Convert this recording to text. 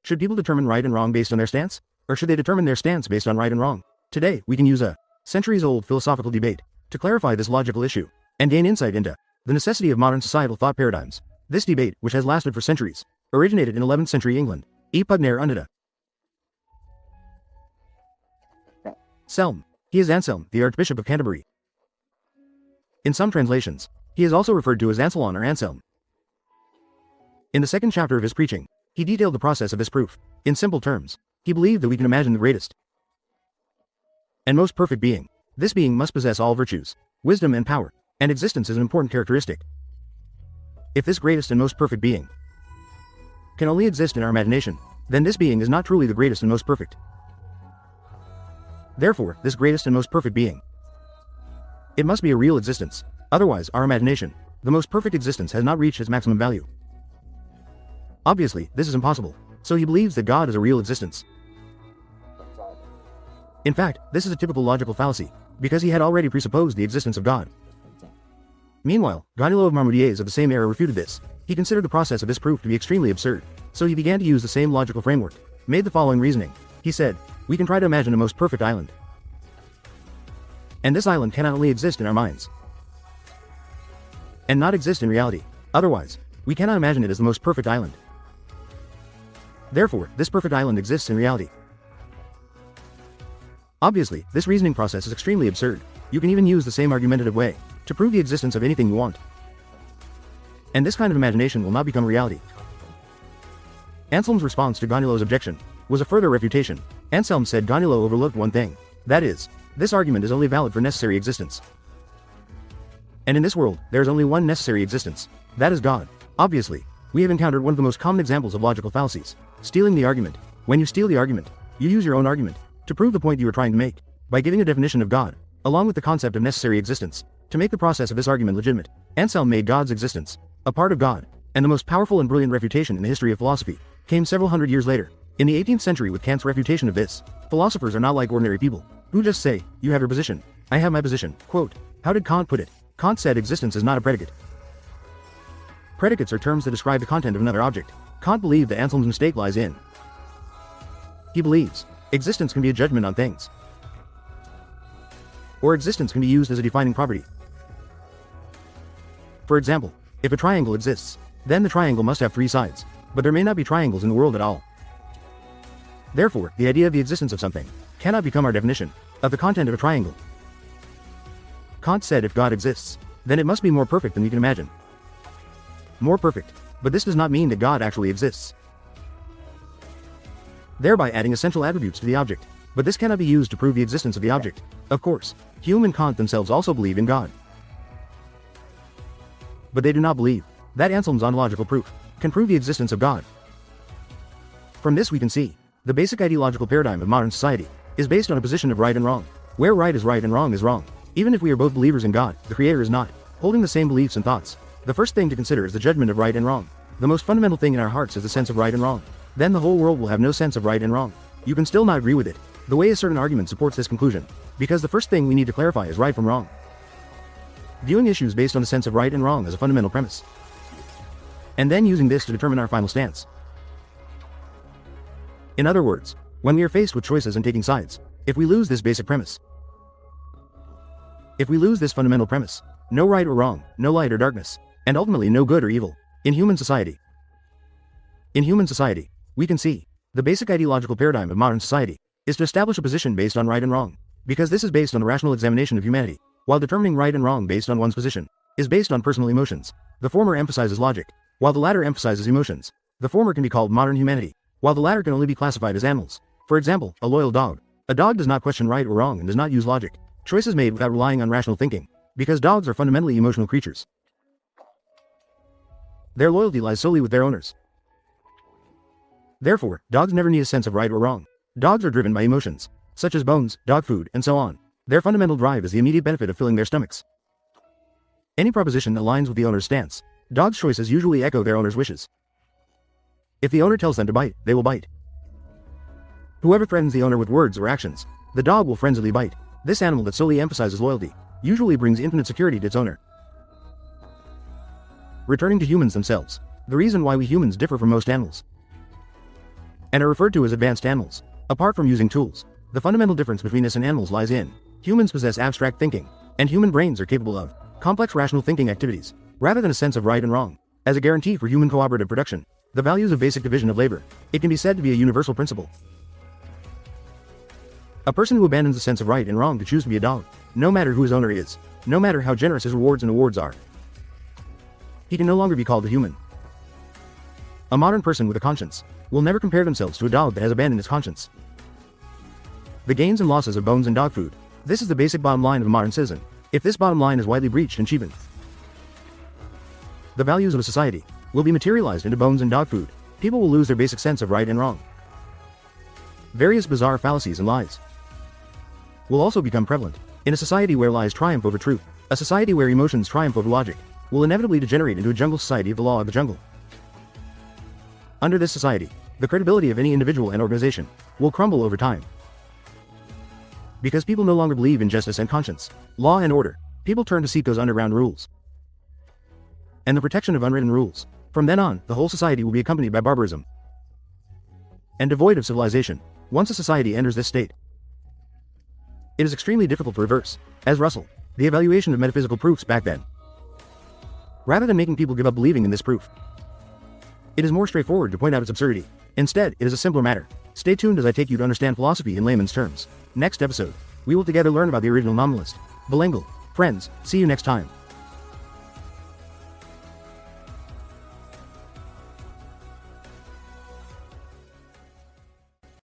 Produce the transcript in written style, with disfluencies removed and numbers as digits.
Should people determine right and wrong based on their stance? Or should they determine their stance based on right and wrong? Today, we can use a centuries-old philosophical debate to clarify this logical issue and gain insight into the necessity of modern societal thought paradigms. This debate, which has lasted for centuries, originated in 11th century England. E pugner unita. Selm. He is Anselm, the Archbishop of Canterbury. In some translations, he is also referred to as Anselon or Anselm. In the second chapter of his preaching, he detailed the process of his proof. In simple terms, he believed that we can imagine the greatest and most perfect being. This being must possess all virtues, wisdom and power, and existence is an important characteristic. If this greatest and most perfect being can only exist in our imagination, then this being is not truly the greatest and most perfect. Therefore, this greatest and most perfect being, it must be a real existence. Otherwise, our imagination, the most perfect existence, has not reached its maximum value. Obviously, this is impossible. So he believes that God is a real existence. In fact, this is a typical logical fallacy, because he had already presupposed the existence of God. Meanwhile, Gonilo of Marmoutiers of the same era refuted this. He considered the process of his proof to be extremely absurd, so he began to use the same logical framework, made the following reasoning. He said, we can try to imagine a most perfect island. And this island cannot only exist in our minds, and not exist in reality. Otherwise, we cannot imagine it as the most perfect island. Therefore, this perfect island exists in reality. Obviously, this reasoning process is extremely absurd. You can even use the same argumentative way to prove the existence of anything you want. And this kind of imagination will not become reality. Anselm's response to Gonilo's objection was a further refutation. Anselm said Gonilo overlooked one thing. That is, this argument is only valid for necessary existence. And in this world, there is only one necessary existence. That is God. Obviously, we have encountered one of the most common examples of logical fallacies. Stealing the argument. When you steal the argument, you use your own argument to prove the point you are trying to make, by giving a definition of God, along with the concept of necessary existence, to make the process of this argument legitimate. Anselm made God's existence a part of God, and the most powerful and brilliant refutation in the history of philosophy came several hundred years later, in the 18th century with Kant's refutation of this. Philosophers are not like ordinary people, who just say, you have your position, I have my position. Quote, how did Kant put it? Kant said existence is not a predicate. Predicates are terms that describe the content of another object. Kant believed that Anselm's mistake lies in. He believes existence can be a judgment on things, or existence can be used as a defining property. For example, if a triangle exists, then the triangle must have three sides, but there may not be triangles in the world at all. Therefore, the idea of the existence of something cannot become our definition of the content of a triangle. Kant said if God exists, then it must be more perfect than we can imagine. More perfect, but this does not mean that God actually exists, thereby adding essential attributes to the object. But this cannot be used to prove the existence of the object. Of course, Hume and Kant themselves also believe in God, but they do not believe that Anselm's ontological proof can prove the existence of God. From this we can see, the basic ideological paradigm of modern society is based on a position of right and wrong, where right is right and wrong is wrong. Even if we are both believers in God, the Creator is not, holding the same beliefs and thoughts. The first thing to consider is the judgment of right and wrong. The most fundamental thing in our hearts is the sense of right and wrong. Then the whole world will have no sense of right and wrong. You can still not agree with it, the way a certain argument supports this conclusion, because the first thing we need to clarify is right from wrong. Viewing issues based on the sense of right and wrong is a fundamental premise, and then using this to determine our final stance. In other words, when we are faced with choices and taking sides, if we lose this basic premise, if we lose this fundamental premise, no right or wrong, no light or darkness, and ultimately no good or evil, in human society, we can see, the basic ideological paradigm of modern society is to establish a position based on right and wrong, because this is based on the rational examination of humanity, while determining right and wrong based on one's position is based on personal emotions. The former emphasizes logic, while the latter emphasizes emotions. The former can be called modern humanity, while the latter can only be classified as animals. For example, a loyal dog. A dog does not question right or wrong and does not use logic. Choices made without relying on rational thinking, because dogs are fundamentally emotional creatures. Their loyalty lies solely with their owners. Therefore, dogs never need a sense of right or wrong. Dogs are driven by emotions, such as bones, dog food, and so on. Their fundamental drive is the immediate benefit of filling their stomachs. Any proposition that aligns with the owner's stance. Dogs' choices usually echo their owner's wishes. If the owner tells them to bite, they will bite. Whoever threatens the owner with words or actions, the dog will frenziedly bite. This animal that solely emphasizes loyalty usually brings infinite security to its owner. Returning to humans themselves, the reason why we humans differ from most animals and are referred to as advanced animals. Apart from using tools, the fundamental difference between us and animals lies in humans possess abstract thinking, and human brains are capable of complex rational thinking activities, rather than a sense of right and wrong. As a guarantee for human cooperative production, the values of basic division of labor, it can be said to be a universal principle. A person who abandons the sense of right and wrong to choose to be a dog, no matter who his owner is, no matter how generous his rewards and awards are, he can no longer be called a human. A modern person with a conscience will never compare themselves to a dog that has abandoned its conscience. The gains and losses of bones and dog food. This is the basic bottom line of a modern citizen. If this bottom line is widely breached and cheapened, the values of a society will be materialized into bones and dog food. People will lose their basic sense of right and wrong. Various bizarre fallacies and lies will also become prevalent. In a society where lies triumph over truth, a society where emotions triumph over logic, will inevitably degenerate into a jungle society of the law of the jungle. Under this society, the credibility of any individual and organization will crumble over time. Because people no longer believe in justice and conscience, law and order, people turn to seek those underground rules and the protection of unwritten rules. From then on, the whole society will be accompanied by barbarism and devoid of civilization. Once a society enters this state, it is extremely difficult to reverse. As Russell, the evaluation of metaphysical proofs back then, rather than making people give up believing in this proof, it is more straightforward to point out its absurdity. Instead, it is a simpler matter. Stay tuned as I take you to understand philosophy in layman's terms. Next episode, we will together learn about the original nominalist, Belengel. Friends, see you next time.